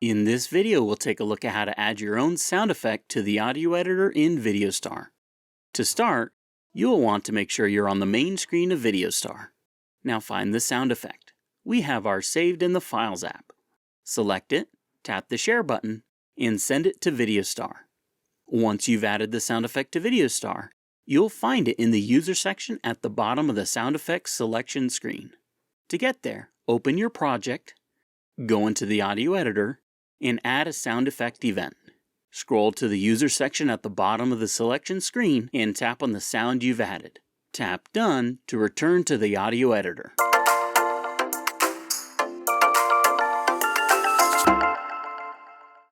In this video, we'll take a look at how to add your own sound effect to the audio editor in VideoStar. To start, you'll want to make sure you're on the main screen of VideoStar. Now find the sound effect. We have ours saved in the Files app. Select it, tap the Share button, and send it to VideoStar. Once you've added the sound effect to VideoStar, you'll find it in the User section at the bottom of the Sound Effects selection screen. To get there, open your project, go into the audio editor, and add a sound effect event. Scroll to the User section at the bottom of the selection screen and tap on the sound you've added. Tap Done to return to the audio editor.